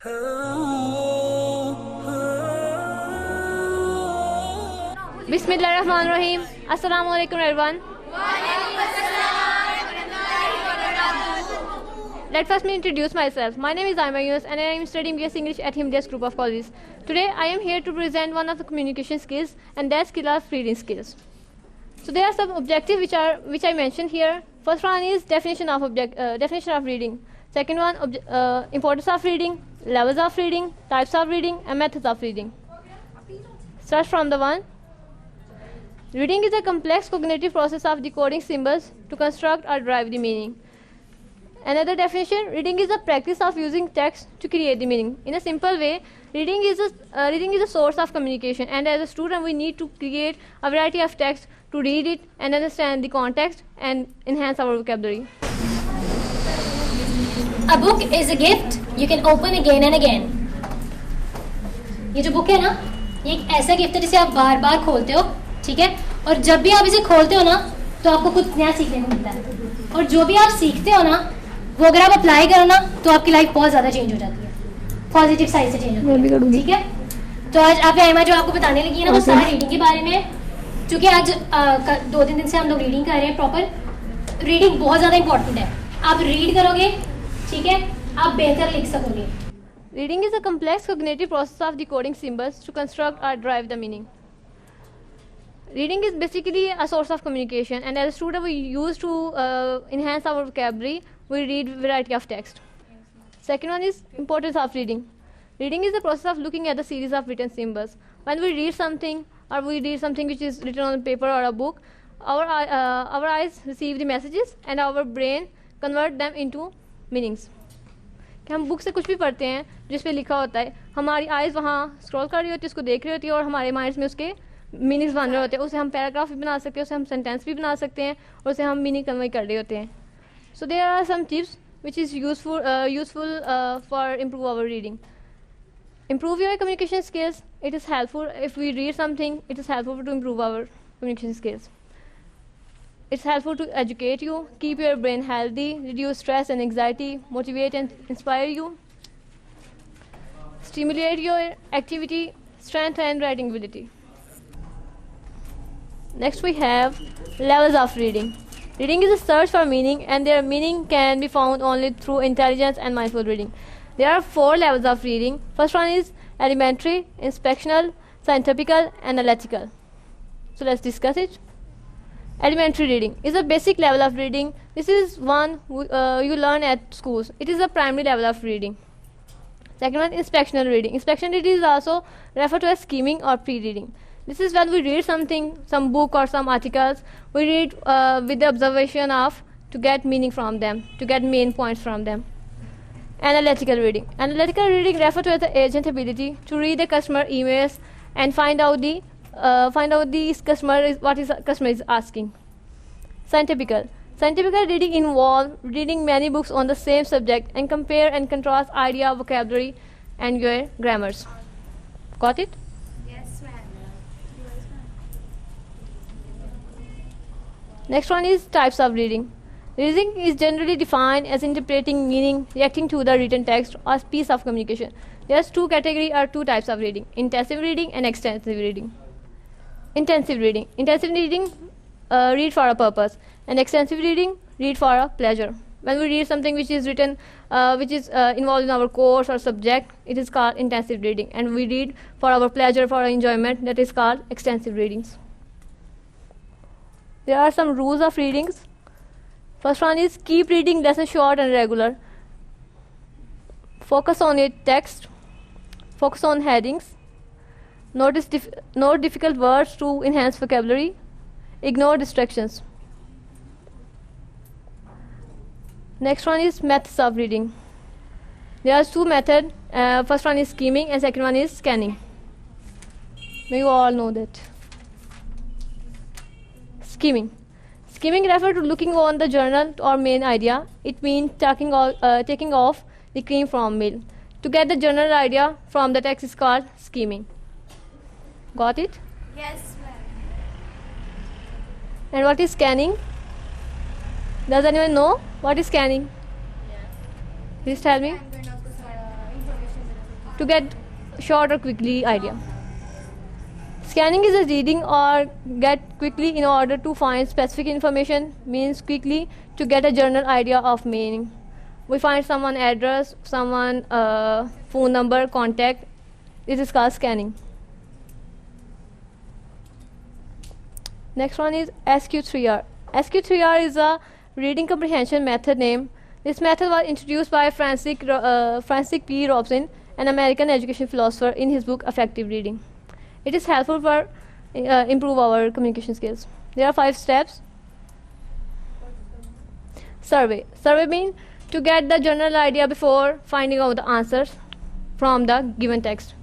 Bismillahirrahmanirrahim. Assalamu alaikum everyone. Let first me introduce myself. My name is Yunus and I am studying BS English at Himalayas group of colleges. Today I am here to present one of the communication skills, and that skill of reading skills. So there are some objectives which I mentioned here. First one is definition of reading. Second one, importance of reading, levels of reading, types of reading, and methods of reading. Start from the one. Reading is a complex cognitive process of decoding symbols to construct or derive the meaning. Another definition, reading is the practice of using text to create the meaning. In a simple way, reading is a source of communication, and as a student we need to create a variety of text to read it and understand the context and enhance our vocabulary. A book is a gift you can open again and again. ये जो book है ना, ये एक ऐसा gift है जिसे आप बार बार खोलते हो, ठीक है? और जब भी आप इसे खोलते हो ना, तो आपको कुछ नया सीखने को मिलता है. और जो भी आप सीखते हो ना, वो अगर आप अप्लाई करो ना, तो आपकी लाइफ बहुत ज़्यादा चेंज हो जाती है, पॉजिटिव साइड से चेंज होती है, ठीक है? तो आज आप आयमा जो आपको बताने लगी है ना, वो सारा रीडिंग के बारे में. क्योंकि आज 2-3 दिन से हम लोग रीडिंग कर रहे हैं. प्रॉपर रीडिंग बहुत ज़्यादा इंपॉर्टेंट है. आप रीड करोगे, ठीक है, आप बेहतर लिख सकोगे. Reading is a complex cognitive process of decoding symbols to construct or derive the meaning. Reading is basically a source of communication, and as a student we use to enhance our vocabulary. We read variety of text. Second one is importance of reading. Reading is the process of looking at the series of written symbols. When we read something, or we read something which is written on paper or a book, our eyes receive the messages and our brain convert them into meanings. कि हम book से कुछ भी पढ़ते हैं जिस पे लिखा होता है, हमारी आइज़ वहाँ स्क्रॉल कर रही होती है, उसको देख रही होती है, और हमारे माइंड्स में उसके मीनिंग्स बन रहे होते हैं. उसे हम पैराग्राफ भी बना सकते हैं, उसे हम सेंटेंस भी बना सकते हैं, और उसे हम मीनिंग कन्वे कर रहे होते हैं. So there are some tips which is useful for improve our reading. Improve your communication skills. It is helpful if we read something. It is helpful to improve our communication skills. It's helpful to educate you, keep your brain healthy, reduce stress and anxiety, motivate and inspire you, stimulate your activity, strength and writing ability. Next we have levels of reading. Reading is a search for meaning, and their meaning can be found only through intelligence and mindful reading. There are 4 levels of reading. First one is elementary, inspectional, scientific, analytical. So let's discuss it. Elementary reading is a basic level of reading. This is one you learn at schools. It is a primary level of reading. Second one, inspectional reading. Inspectional reading is also referred to as skimming or pre-reading. This is when we read something, some book or some articles. We read with the observation of to get meaning from them, to get main points from them. Analytical reading. Analytical reading refers to as the agent ability to read the customer emails and find out what is customer is asking. Scientific reading involves reading many books on the same subject and compare and contrast idea, vocabulary, and your grammars. Got it? Yes, ma'am. Next one is types of reading. Reading is generally defined as interpreting meaning, reacting to the written text or piece of communication. There are 2 categories or 2 types of reading: intensive reading and extensive reading. Intensive reading. Intensive reading read for a purpose, and extensive reading read for a pleasure. When we read something which is written, which is involved in our course or subject, it is called intensive reading, and we read for our pleasure, for our enjoyment, that is called extensive readings. There are some rules of readings. First one is keep reading lessons short and regular. Focus on your text. Focus on headings. Note difficult words to enhance vocabulary. Ignore distractions. Next one is methods of reading. There are 2 methods. First one is skimming and second one is scanning. May you all know that. Skimming. Skimming refers to looking on the journal or main idea. It means taking off the cream from milk. To get the general idea from the text is called skimming. Got it? Yes, ma'am. And what is scanning? Does anyone know what is scanning? Yeah. Please tell me. Information to get short or quickly idea. Scanning is a reading or get quickly in order to find specific information, means quickly to get a general idea of meaning. We find someone address, someone phone number, contact. It is called scanning. Next one is SQ3R. SQ3R is a reading comprehension method name. This method was introduced by Francis P. Robson, an American education philosopher, in his book Effective Reading. It is helpful for improve our communication skills. There are 5 steps. Survey. Survey means to get the general idea before finding out the answers from the given text.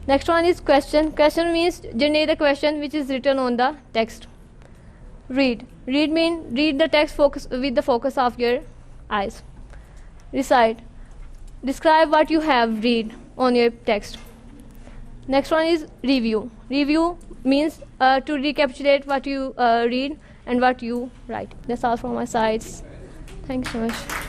Next one is question. Question means generate the question which is written on the text. Read. Read means read the text with the focus of your eyes. Recite. Describe what you have read on your text. Next one is review. Review means to recapitulate what you read and what you write. That's all from my sides. Thanks so much.